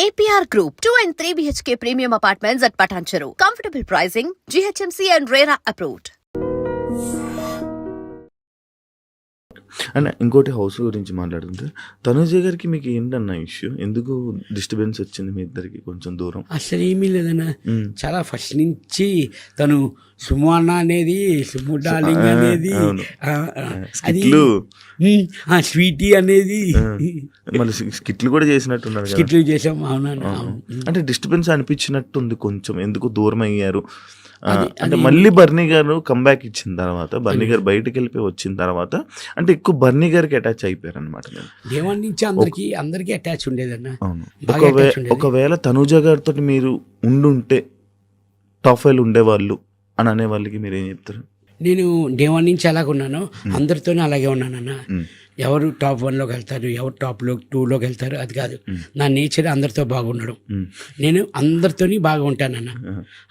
APR Group, 2 and 3 BHK premium apartments at Patancheru. Comfortable pricing, GHMC and RERA approved. And ఇంకోటి house గురించి మాట్లాడుతుంటే తనుజ గారికి మీకు ఏంటన్న ఇష్యూ, ఎందుకు డిస్టర్బెన్స్ వచ్చింది మీ ఇద్దరికి కొంచెం దూరం? అసలు ఏమీ లేదన్న, చాలా ఫస్ట్ నుంచి తను సుము అన్న అనేది, సుము డార్లింగ్ అనేది, అది స్వీటీ అనేది, మళ్ళీ స్కిట్లు కూడా చేసినట్టున్నారు, స్కిట్లు చేసాం. అవునన్న, అంటే డిస్టర్బెన్స్ అనిపించినట్టుంది కొంచెం, ఎందుకు దూరం అయ్యారు అంటే మళ్ళీ బర్నీ గారు కంబ్యాక్ ఇచ్చిన తర్వాత, బర్నీ గారు బయటకు వెళ్ళిపోయి వచ్చిన తర్వాత అంటే ఎక్కువ బర్నీ గారికి అటాచ్ అయిపోయారు అనమాట. దేవన్ నుంచి అందరికి అటాచ్ ఉండేదన్న. ఒకవేళ తనుజ గారితో మీరు ఉండుంటే టాప్ 5 ఉండేవాళ్ళు అని అనే వాళ్ళకి మీరు ఏం చెప్తారు? నేను డే 1 నుంచి అలాగే ఉన్నాను, అందరితోనే అలాగే ఉన్నానన్న. ఎవరు టాప్ 1లోకి వెళ్తారు, ఎవరు టాప్ 2లోకి వెళ్తారు, అది కాదు. నా నేచర్ అందరితో బాగుండడం. నేను అందరితోని బాగా ఉంటానన్న,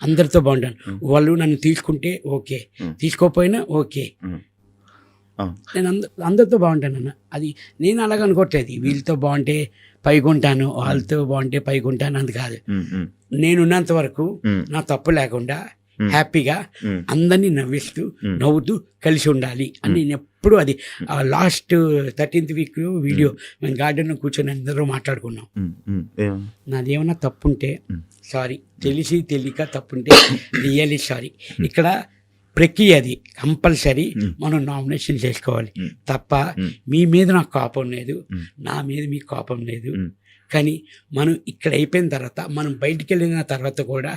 అందరితో బాగుంటాను. వాళ్ళు నన్ను తీసుకుంటే ఓకే, తీసుకోకపోయినా ఓకే, నేను అందరితో బాగుంటానన్న. అది నేను అలాగ అనుకోవట్లేదు, వీళ్ళతో బాగుంటే పైకి ఉంటాను, వాళ్ళతో బాగుంటే పైకి ఉంటాను, అది కాదు. నేనున్నంత వరకు నా తప్పు లేకుండా హ్యాపీగా అందరినీ నవ్విస్తూ నవ్వుతూ కలిసి ఉండాలి అని నేను ఎప్పుడు, అది లాస్ట్ 13th వీక్ వీడియో మేము గార్డెన్లో కూర్చొని అందరూ మాట్లాడుకున్నాం. నాదేమన్నా తప్పుంటే సారీ, తెలిసి తెలియక తప్పుంటే రియల్లీ సారీ. ఇక్కడ ప్రక్రియ అది కంపల్సరీ మనం నామినేషన్ చేసుకోవాలి తప్ప మీ మీద నాకు కోపం లేదు, నా మీద మీకు కోపం లేదు. కానీ మనం ఇక్కడ అయిపోయిన తర్వాత, మనం బయటికి వెళ్ళిన తర్వాత కూడా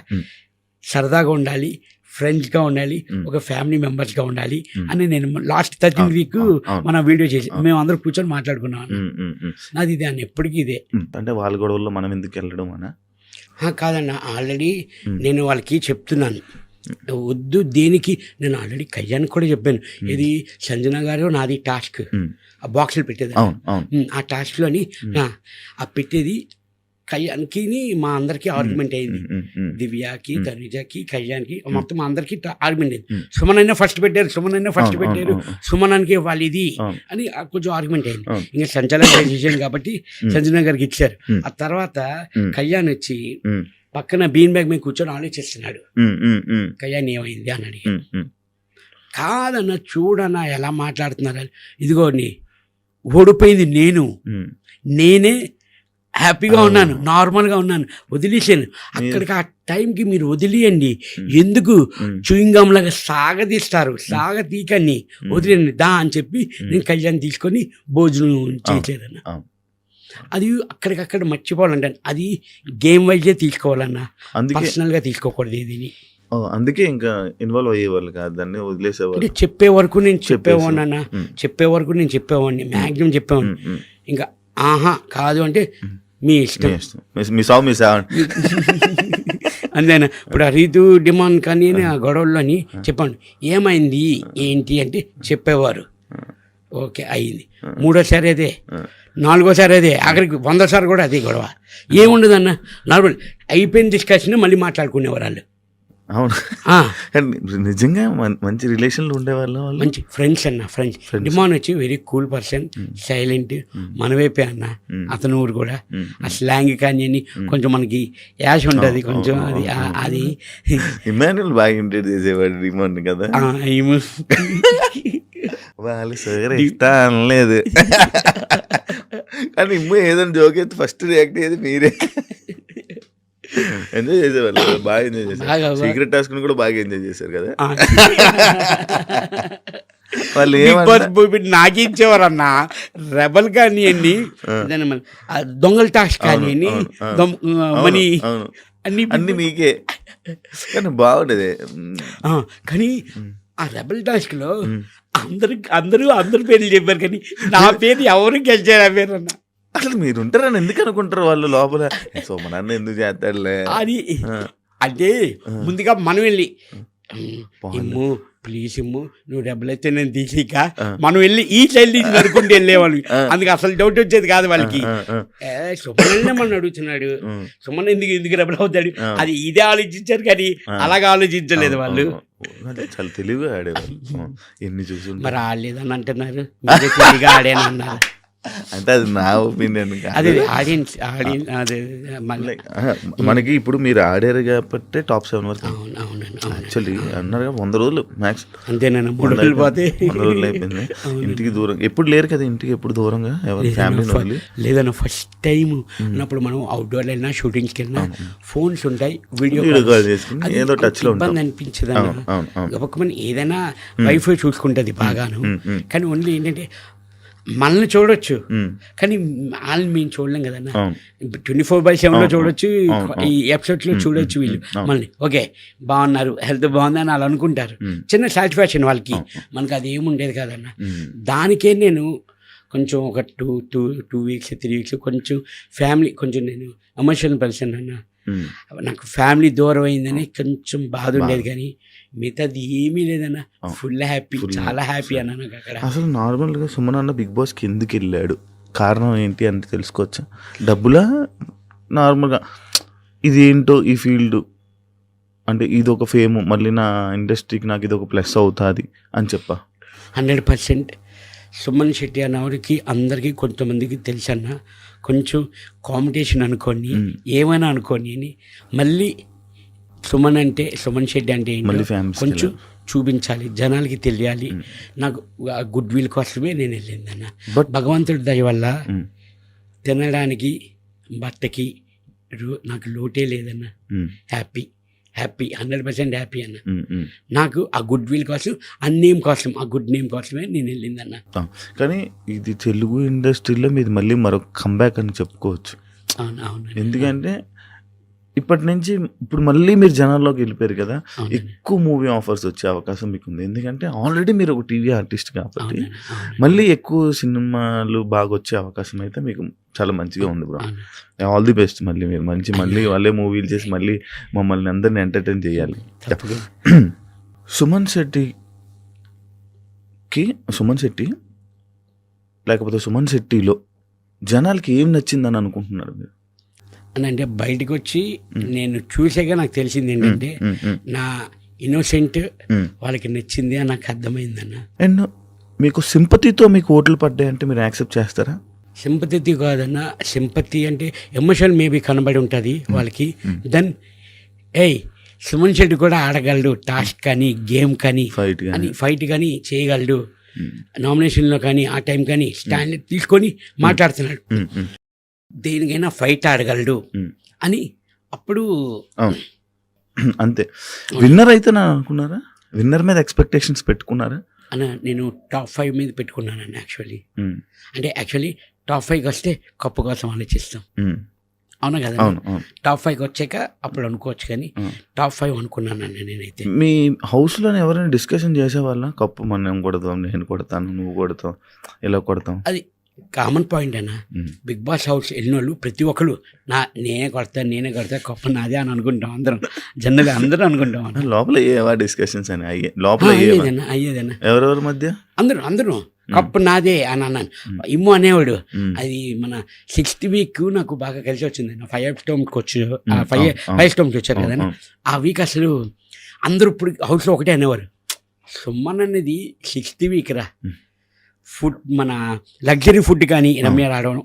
సరదాగా ఉండాలి, ఫ్రెండ్స్గా ఉండాలి, ఒక ఫ్యామిలీ మెంబర్స్గా ఉండాలి అని నేను లాస్ట్ 13th వీక్ మనం వీడియో చేసి మేము అందరూ కూర్చొని మాట్లాడుకున్నాం. నాది ఇదే అన్న, ఎప్పటికీ ఇదే. అంటే వాళ్ళ గొడవల్లో మనం ఎందుకు వెళ్ళడం అన్నా? కాదన్న, ఆల్రెడీ నేను వాళ్ళకి చెప్తున్నాను వద్దు దేనికి. నేను ఆల్రెడీ కళ్యాణ్ కూడా చెప్పాను, ఇది సంజన గారు నాది టాస్క్, ఆ బాక్సులు పెట్టేది, ఆ టాస్క్లోని ఆ పెట్టేది కళ్యాణ్కి మా అందరికి ఆర్గ్యుమెంట్ అయింది. దివ్యకి, తనుజకి, కళ్యాణ్కి, మొత్తం అందరికి ఆర్గ్యుమెంట్ అయింది. సుమన్ అయినా ఫస్ట్ పెట్టారు, సుమనానికి వాళ్ళు ఇది అని కొంచెం ఆర్గ్యుమెంట్ అయింది. ఇంకా సంచలన డెసిషన్ కాబట్టి సంజన గారికి ఇచ్చారు. ఆ తర్వాత కళ్యాణ్ వచ్చి పక్కన బీన్ బ్యాగ్ మీద కూర్చొని ఆలోచిస్తున్నాడు, కళ్యాణ్ ఏమైంది అని అడిగాడు. కాదన్న, చూడన్నా ఎలా మాట్లాడుతున్నారని. ఇదిగోని ఓడిపోయింది నేనే హ్యాపీగా ఉన్నాను, నార్మల్గా ఉన్నాను, వదిలేసాను. అక్కడికి ఆ టైంకి మీరు వదిలేయండి, ఎందుకు చూయింగం లాగా సాగతీకని వదిలేండి దా అని చెప్పి నేను కళ్యాణ్ తీసుకొని భోజనం చేసేదన్న. అది అక్కడికక్కడ మర్చిపోవాలంటాను, అది గేమ్ వైజే తీసుకోవాలన్నా, పర్సనల్గా తీసుకోకూడదు ఏదిని. అందుకే ఇంకా ఇన్వాల్వ్ అయ్యేవాళ్ళు కాదు, దాన్ని వదిలేసేవాళ్ళు. చెప్పే వరకు నేను చెప్పేవాడిని, మ్యాక్సిమం చెప్పేవాడిని. ఇంకా ఆహా కాదు అంటే మీ ఇష్టం, అంతేనా. ఇప్పుడు ఆ రీతు డిమాండ్ కానీ ఆ గొడవల్లోని చెప్పండి ఏమైంది ఏంటి అంటే చెప్పేవారు, ఓకే అయింది. మూడోసారి అదే, నాలుగోసారి అదే, ఆఖరికి 100సారి కూడా అదే గొడవ. ఏముండదన్న, నార్మల్ అయిపోయిన డిస్కషన్ మళ్ళీ మాట్లాడుకునేవారు వాళ్ళు. అవును, నిజంగా మంచి రిలేషన్లు ఉండేవాళ్ళు, మంచి ఫ్రెండ్స్ అన్న. ఫ్రెండ్స్ డిమాండ్ వచ్చి వెరీ కూల్ పర్సన్, సైలెంట్, మనవైపే అన్న. అతను ఊరు కూడా ఆ స్లాంగ్ కానీ కొంచెం మనకి యాష్ ఉంటుంది కొంచెం, అది ఇమాన్యుల్ బాగా ఇంటెడ్ చేసేవాడు డిమాండ్ కదా. వాళ్ళు సరే ఇస్తా అనలేదు కానీ ఇమ్మ ఏదైనా జోక్ అయితే ఫస్ట్ రియాక్ట్ అయ్యేది మీరే. ఎంజాయ్ చేసేవాళ్ళు, బాగా ఎంజాయ్ చేశారు. సీక్రెట్ టాస్క్ కూడా బాగా ఎంజాయ్ చేశారు కదా వాళ్ళు. నాకించేవారు అన్న, రెబల్ కానివ్వండి, దొంగల టాస్క్ కానివ్వండి, మనీ అన్ని మీకే, కానీ బాగుండేది. కానీ ఆ రెబల్ టాస్క్ లో అందరూ పేర్లు చెప్పారు, కానీ నా పేరు ఎవరు గెలిచారు ఆ పేరు అన్న. అసలు మీరు ఉంటారని ఎందుకు అనుకుంటారు వాళ్ళు లోపల, సోమనాన్న ఎందుకు చేస్తాడులే అది. అంటే ముందుగా మనం వెళ్ళి ఇమ్ము ప్లీజ్ ఇమ్ము, నువ్వు డబ్బులు అయితే నేను తీసిక మనం వెళ్ళి ఈ సైడ్ నుంచి నడుకుంటూ వెళ్ళేవాళ్ళు. అందుకు అసలు డౌట్ వచ్చేది కాదు వాళ్ళకి, సుమన్ మనం అడుగుతున్నాడు, సుమన్ ఎందుకు డబ్బులు అవుతాడు, అది ఇదే ఆలోచించారు కానీ అలాగే ఆలోచించలేదు వాళ్ళు. చాలా తెలివిగా ఆడేవాళ్ళు. ఎన్ని చూసి మరి ఆడలేదని అంటున్నారు, తెలివిగా ఆడేనన్నారు. అంటే అది నా ఒపీనియన్ అదే ఆడియన్స్ అదే మళ్ళీ మనకి ఇప్పుడు మీరు ఆడారు కాబట్టి టాప్ 7 వరకు అవును అవునండి అవును యాక్చువల్లీ అన్నారు 100 రోజులు మ్యాక్స్ అంతేనన్నా 3 రోజులు పోతే 100 రోజులు అయిపోయింది. ఇంటికి దూరం ఎప్పుడు లేరు కదా, ఇంటికి ఎప్పుడు దూరంగా ఎవరి ఫ్యామిలీ వదిలి. లేదన్న ఫస్ట్ టైం అన్నప్పుడు మనం అవుట్డోర్ వెళ్ళినా షూటింగ్స్కి వెళ్ళినా ఫోన్స్ ఉంటాయి, వీడియో కాల్ చేసుకుని ఏదో టచ్ లో ఇబ్బంది అనిపించదు అన్న. ఏదైనా వైఫై చూసుకుంటుంది బాగాను, కానీ ఓన్లీ ఏంటంటే మనల్ని చూడొచ్చు కానీ వాళ్ళని మేము చూడలేం కదన్నా. 24/7 చూడొచ్చు, ఈ ఎపిసోడ్స్లో చూడొచ్చు వీళ్ళు మనల్ని. ఓకే బాగున్నారు, హెల్త్ బాగుంది అని వాళ్ళు అనుకుంటారు, చిన్న సాటిస్ఫాక్షన్ వాళ్ళకి. మనకు అది ఏముండేది కాదన్న. దానికే నేను కొంచెం ఒక 2 వీక్స్ 3 వీక్స్ కొంచెం ఫ్యామిలీ, కొంచెం నేను ఎమోషనల్ పర్సన్ అన్న. నాకు ఫ్యామిలీ దూరం అయిందని కొంచెం బాధ ఉండేది, కానీ మిగతాది ఏమీ లేదన్న. ఫుల్ హ్యాపీ, చాలా హ్యాపీ అన్న నాకు అక్కడ. అసలు నార్మల్గా సుమన్ అన్న బిగ్ బాస్కి ఎందుకు వెళ్ళాడు, కారణం ఏంటి అంటే తెలుసుకోవచ్చా? డబ్బులా, నార్మల్గా ఇది ఏంటో ఈ ఫీల్డ్ అంటే ఇది ఒక ఫేమ్, మళ్ళీ నా ఇండస్ట్రీకి నాకు ఇది ఒక ప్లస్ అవుతుంది అని చెప్పా? 100% సుమన్ శెట్టి అన్నవాడికి అందరికీ కొంతమందికి తెలుసు అన్న. కొంచెం కాంపిటీషన్ అనుకోని ఏమైనా అనుకోని అని మళ్ళీ సుమన్ శెట్టి అంటే ఏంటో కొంచెం చూపించాలి, జనాలకి తెలియాలి. నాకు గుడ్ విల్ కోసమే నేను వెళ్ళిందన్న. బట్ భగవంతుడి దయ వల్ల తినడానికి బట్టకి నాకు లోటే లేదన్న. హ్యాపీ 100% హ్యాపీ అన్న. నాకు ఆ గుడ్ విల్ కోసం, ఆ నేమ్ కోసం, ఆ గుడ్ నేమ్ కోసమే నేను వెళ్ళిందన్న. కానీ ఇది తెలుగు ఇండస్ట్రీలో మీది మళ్ళీ మరొక కంబ్యాక్ అని చెప్పుకోవచ్చు. అవును. ఎందుకంటే ఇప్పటి నుంచి ఇప్పుడు మళ్ళీ మీరు జనాల్లోకి వెళ్ళిపోయారు కదా, ఎక్కువ మూవీ ఆఫర్స్ వచ్చే అవకాశం మీకు ఉంది. ఎందుకంటే ఆల్రెడీ మీరు ఒక టీవీ ఆర్టిస్ట్ కాబట్టి మళ్ళీ ఎక్కువ సినిమాలు బాగా వచ్చే అవకాశం అయితే మీకు చాలా మంచిగా ఉంది బ్రో. All the best. మళ్ళీ మీరు మళ్ళీ వాళ్ళే మూవీలు చేసి మళ్ళీ మమ్మల్ని అందరిని ఎంటర్టైన్ చేయాలి. సుమన్ శెట్టి లేకపోతే సుమన్ శెట్టిలో జనాలకి ఏం నచ్చిందని అనుకుంటున్నారు మీరు? అని అంటే బయటకు వచ్చి నేను చూసాక నాకు తెలిసింది ఏంటంటే నా ఇన్నోసెంట్ వాళ్ళకి నచ్చింది అని నాకు అర్థమైందన్న. అండ్ మీకు సింపతితో మీకు ఓట్లు పడ్డాయంటే మీరు యాక్సెప్ట్ చేస్తారా? సింపతి కాదన్న, సింపతి అంటే ఎమోషన్ మేబీ కనబడి ఉంటుంది వాళ్ళకి. దెన్ సుమన్ శెట్టి కూడా ఆడగలడు, టాస్క్ కానీ గేమ్ కానీ ఫైట్ కానీ చేయగలడు, నామినేషన్లో కానీ ఆ టైం కానీ స్టాండ్ తీసుకొని మాట్లాడుతున్నాడు, దేనికైనా ఫైట్ ఆడగలడు అని. అప్పుడు అంతే. విన్నర్ అయితే నా అనుకున్నారా? విన్నర్ మీద ఎక్స్పెక్టేషన్స్ పెట్టుకున్నారా? అన్న నేను టాప్ 5 మీద పెట్టుకున్నాను యాక్చువల్లీ. అంటే యాక్చువల్లీ టాప్ 5కి వస్తే కప్పు కోసం ఆలోచిస్తాం, అవునా కదా? టాప్ 5కి వచ్చాక అప్పుడు అనుకోవచ్చు, కానీ టాప్ 5 అనుకున్నాను నేనైతే. మీ హౌస్లో ఎవరైనా డిస్కషన్ చేసేవాళ్ళ, కప్పు మనం కొడతాం, నేను కొడతాను, నువ్వు కొడతావు, ఇలా కొడతాం? అది కామన్ పాయింట్ అన్న. బిగ్ బాస్ హౌస్ వెళ్ళిన వాళ్ళు ప్రతి ఒక్కరు నేనే కొడతా కప్పు నాదే అని అనుకుంటాం, అందరం జనరల్ అందరూ అనుకుంటాం అన్న. లోపల ఏవా డిస్కషన్స్ అని లోపల అయ్యేదన్న, ఎవరెవరి మధ్య అందరూ కప్పు నాదే అని అన్నాను. ఇమ్ము అనేవాడు. అది మన 6th వీక్ నాకు బాగా కలిసి వచ్చింది. 5 స్టోమ్కి వచ్చారు, 5 స్టోమ్కి వచ్చారు కదా. ఆ వీక్ అసలు అందరూ ఇప్పుడు హౌస్లో ఒకటే అనేవారు, సుమన్ అనేది 6th వీక్ రా, ఫుడ్ మన లగ్జరీ ఫుడ్ కానీ రమ్య రావడం,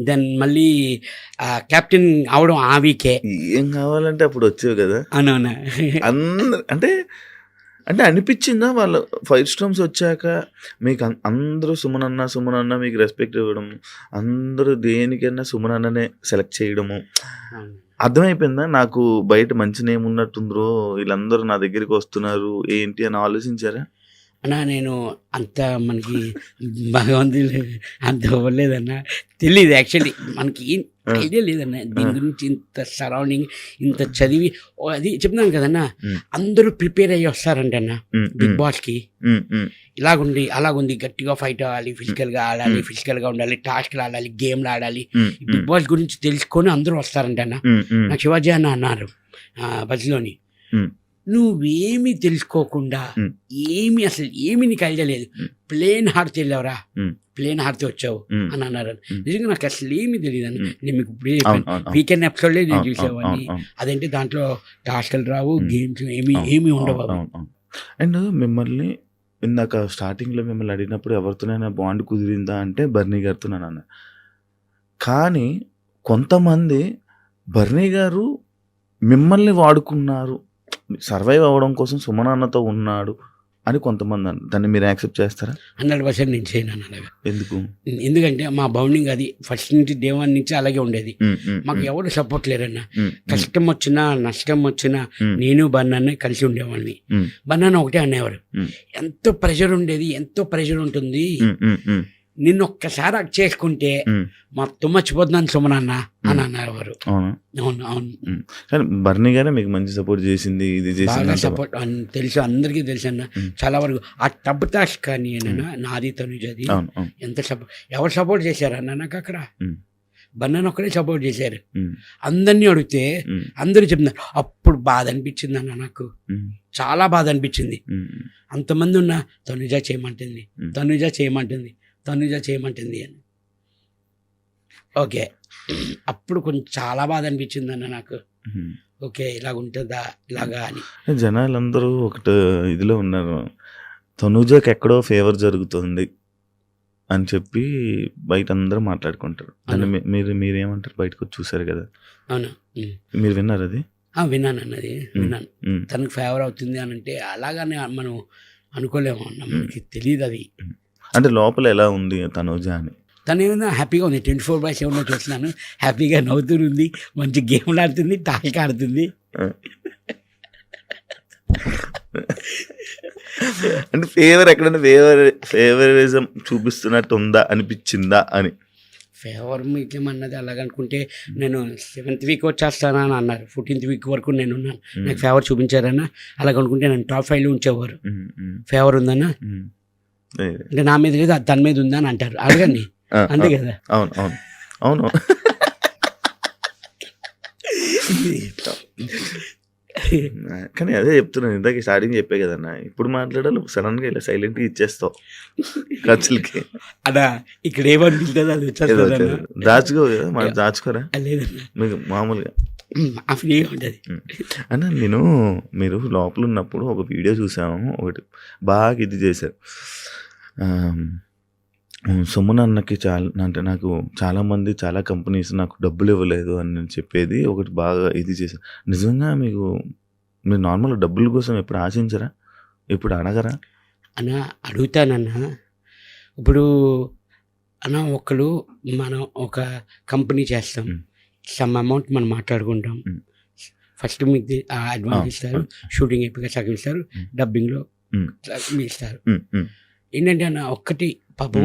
దెన్ మళ్ళీ కెప్టెన్ అవడం ఆ వీకే. ఏం కావాలంటే అప్పుడు వచ్చేవి కదా అవునవునా. అంటే అనిపించిందా వాళ్ళ 5 స్టోమ్స్ వచ్చాక మీకు అందరూ సుమన్ అన్న మీకు రెస్పెక్ట్ ఇవ్వడం, అందరూ దేనికైనా సుమన్ అన్ననే సెలెక్ట్ చేయడము అర్థమైపోయిందా? నాకు బయట మంచి నేమ్ ఉన్నట్టుందో, వీళ్ళందరూ నా దగ్గరికి వస్తున్నారు ఏంటి అని ఆలోచించారా? అన్నా నేను అంత మనకి భగవంతుడు అంత అవ్వలేదన్నా, తెలియదు యాక్చువల్లీ, మనకి ఐడియా లేదన్నా దీని గురించి. ఇంత సరౌండింగ్, ఇంత చదివి అది చెప్తున్నాను కదన్నా, అందరూ ప్రిపేర్ అయ్యి వస్తారంట అన్న బిగ్ బాస్కి. ఇలాగుంది అలాగుంది, గట్టిగా ఫైట్ అవ్వాలి, ఫిజికల్గా ఆడాలి, ఫిజికల్గా ఉండాలి, టాస్క్లు ఆడాలి, గేమ్లు ఆడాలి, బిగ్ బాస్ గురించి తెలుసుకొని అందరూ వస్తారంట అన్న. నాకు శివాజీ అన్న అన్నారు బస్లోని, నువ్వేమి తెలుసుకోకుండా అసలు ఏమి నీకు ఐడియా లేదు, ప్లేన్ హార్ట్ వెళ్ళావురా, ప్లేన్ హార్ట్ వచ్చావు అని అన్నారు. నిజంగా నాకు అసలు ఏమి తెలియదు అని. నేను మీకు వీకెండ్ ఎపిసోడ్లే నేను చూసేవాడిని. అదేంటి దాంట్లో టాస్క్లు రావు, గేమ్స్ ఏమి ఉండవు. అండ్ మిమ్మల్ని ఇందాక స్టార్టింగ్‌లో మిమ్మల్ని అడిగినప్పుడు ఎవరితోనైనా బాండ్ కుదిరిందా అంటే బర్నీ గారితోనన్నా. కానీ కొంతమంది బర్నీ గారు మిమ్మల్ని వాడుకున్నారు. సర్వైవ్ అవ్వడం కోసం సుమన్ అన్నతో ఉన్నాడు అని కొంతమంది దాన్ని మీరు యాక్సెప్ట్ చేస్తారా? 100% నేను చేయను అలాగా. ఎందుకు? ఎందుకంటే మా బౌండింగ్ అది ఫస్ట్ నుంచి డే 1 నుంచి అలాగే ఉండేది. మాకు హ్మ్. ఎవరు సపోర్ట్ లేరన్న. హ్మ్. కష్టం వచ్చినా నష్టం వచ్చినా హ్మ్. నేను బన్నాన్ని కలిసి ఉండేవాడిని. హ్మ్. బన్నాన్న ఒకటే అనేవారు, హ్మ్. ఎంతో ప్రెషర్ ఉండేది, ఎంతో ప్రెషర్ ఉంటుంది, హ్మ్. హ్మ్. హ్మ్. నిన్ను ఒక్కసారి అక్ చేసుకుంటే హ్మ్. మొత్తం మర్చిపోతున్నాను సుమనన్న అని అన్నారు. అవునా? అవును అవును, కానీ బర్నీ గారే మీకు మంచి సపోర్ట్ చేసింది, ఇది చేసింది బాగా అంటావా? సపోర్ట్ తెలుసు, అందరికీ తెలుసు అన్న. చాలా వరకు ఆ టబ్ తాష్ కానీ అన్న నాది తనుజది అవును. అవును. ఎంత సపోర్ట్, ఎవరు సపోర్ట్ చేశారన్న నాకు అక్కడ? హ్మ్. బన్నాను ఒక్కడే సపోర్ట్ చేశారు. హ్మ్. అందరినీ అడిగితే హ్మ్. అందరూ చెప్తున్నారు. అప్పుడు బాధ అనిపించింది అన్న, నాకు హ్మ్. చాలా బాధ అనిపించింది. హ్మ్. అంతమంది ఉన్నా తనుజ చేయమంటుంది, Hmm. తనుజ చేయమంటుంది, తనుజ చేయమంటుంది అని. ఓకే, అప్పుడు కొంచెం చాలా బాధ అనిపించింది అన్న నాకు. హ్మ్. ఓకే, ఇలాగ ఉంటుందా ఇలాగా అని. జనాలందరూ ఒకటి ఇదిలో ఉన్నారు. తనూజకి ఎక్కడో ఫేవర్ జరుగుతుంది అని చెప్పి బయట అందరూ మాట్లాడుకుంటారు. దాన్ని మీరేమంటారు? బయటకు వచ్చి చూసారు కదా, అవును. మీరు విన్నారు అది? విన్నాను అన్నది, విన్నాను. ఉమ్, తనకు ఫేవర్ అవుతుంది అని అంటే అలాగానే మనం అనుకోలేము అన్న, మనకి తెలియదు అది. అంటే లోపల ఎలా ఉంది తనూజ అని. తను ఏమైనా హ్యాపీగా ఉంది, 24/7 చూస్తున్నాను, హ్యాపీగా నవ్వుతుంది, మంచి గేమ్లు ఆడుతుంది, టాక్ ఆడుతుంది. అంటే ఎక్కడైనా ఫేవరిజం చూపిస్తున్నట్టు ఉందా అనిపించిందా అని. ఫేవర్ మీకేమన్నది అలాగనుకుంటే నేను 7th వీక్ వచ్చేస్తానా అని అన్నారు. 14th వీక్ వరకు నేను ఉన్నాను, నాకు ఫేవర్ చూపించారన్నా. అలాగనుకుంటే నన్ను టాప్ 5లో ఉంచేవారు. ఫేవర్ ఉందన్నా అంటే నా మీద లేదు, అది తన మీద ఉందా అని అంటారు. అడగండి, అంతే కదా. అవును అవును అవును. కానీ అదే చెప్తున్నాను, ఇందాక స్టార్టింగ్ చెప్పే కదన్నా, ఇప్పుడు మాట్లాడాలి సడన్గా ఇలా సైలెంట్గా ఇచ్చేస్తావు ఖర్చులకి. అదా ఇక్కడ ఏమనిపిస్తుంది అది వచ్చేస్తుందన్నా. దాచుకో కదా, మనం దాచుకోరా లేదన్నా, మీకు మామూలుగా ఫ్రీగా ఉంటుంది. అన్న మీరు లోపల ఉన్నప్పుడు ఒక వీడియో చూసాము, ఒకటి బాగా ఇది చేశారు. సుమన్ అన్నకి అంటే నాకు చాలామంది చాలా కంపెనీస్ నాకు డబ్బులు ఇవ్వలేదు అని నేను చెప్పేది ఒకటి బాగా ఇది చేశాను. నిజంగా మీరు నార్మల్గా డబ్బుల కోసం ఎప్పుడు ఆశించరా? ఎప్పుడు అడగరా? అన్న అడుగుతానన్నా. ఇప్పుడు అన్న ఒకళ్ళు మనం ఒక కంపెనీ చేస్తాం, సమ్ అమౌంట్ మనం మాట్లాడుకుంటాం. ఫస్ట్ మీకు అడ్వాన్స్ ఇస్తారు, షూటింగ్ అయిపోయి సగం ఇస్తారు, డబ్బింగ్లో మీ ఇస్తారు. ఏంటంటే అన్న ఒక్కటి పాపం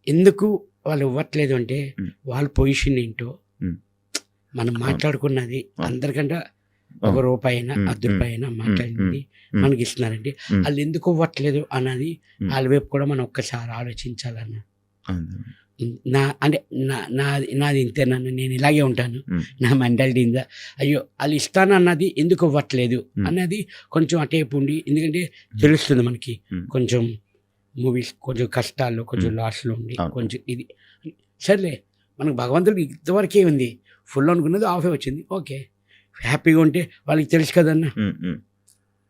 ఎందుకు వాళ్ళు ఇవ్వట్లేదు అంటే వాళ్ళ పొజిషన్ ఏంటో మనం మాట్లాడుకున్నది అందరికంటే ₹1 అయినా ₹10 అయినా మాట్లాడింది మనకి ఇస్తున్నారంటే వాళ్ళు ఎందుకు ఇవ్వట్లేదు అన్నది వాళ్ళ వైపు కూడా మనం ఒక్కసారి ఆలోచించాలన్న. నాది ఇంతేనన్న, నేను ఇలాగే ఉంటాను, నా మెంటాలిటీ ఇందా. అయ్యో వాళ్ళు ఇస్తానన్నది ఎందుకు ఇవ్వట్లేదు అన్నది కొంచెం అటేపు ఉండి, ఎందుకంటే తెలుస్తుంది మనకి కొంచెం మూవీస్ కొంచెం కష్టాల్లో కొంచెం లాస్లో ఉండి కొంచెం ఇది సర్లే, మనకు భగవంతుడికి ఇంతవరకే ఉంది, ఫుల్ అనుకున్నది ఆఫే వచ్చింది, ఓకే హ్యాపీగా ఉంటే వాళ్ళకి తెలుసు కదన్న.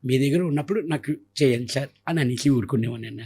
మీ దగ్గర ఉన్నప్పుడు నాకు చేయండి సార్ అని అనేసి ఊరుకునేవాడిని అన్న.